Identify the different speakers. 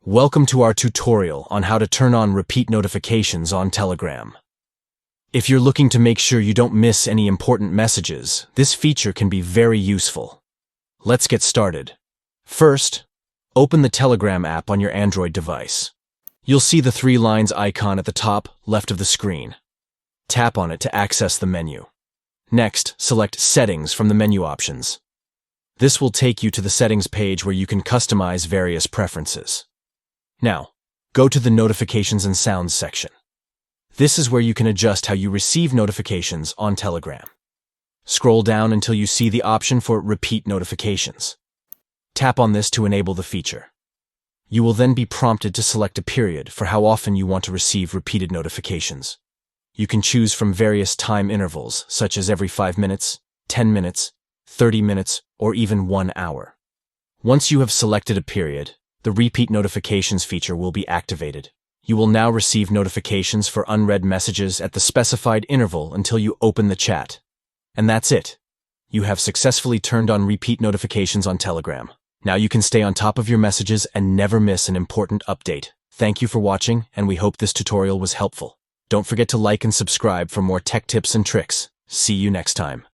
Speaker 1: Welcome to our tutorial on how to turn on repeat notifications on Telegram. If you're looking to make sure you don't miss any important messages, this feature can be very useful. Let's get started. First, open the Telegram app on your Android device. You'll see the three lines icon at the top left of the screen. Tap on it to access the menu. Next, select Settings from the menu options. This will take you to the settings page where you can customize various preferences. Now, go to the Notifications and Sounds section. This is where you can adjust how you receive notifications on Telegram. Scroll down until you see the option for Repeat Notifications. Tap on this to enable the feature. You will then be prompted to select a period for how often you want to receive repeated notifications. You can choose from various time intervals, such as every 5 minutes, 10 minutes, 30 minutes, or even 1 hour. Once you have selected a period, the Repeat Notifications feature will be activated. You will now receive notifications for unread messages at the specified interval until you open the chat. And that's it. You have successfully turned on repeat notifications on Telegram. Now you can stay on top of your messages and never miss an important update. Thank you for watching, and we hope this tutorial was helpful. Don't forget to like and subscribe for more tech tips and tricks. See you next time.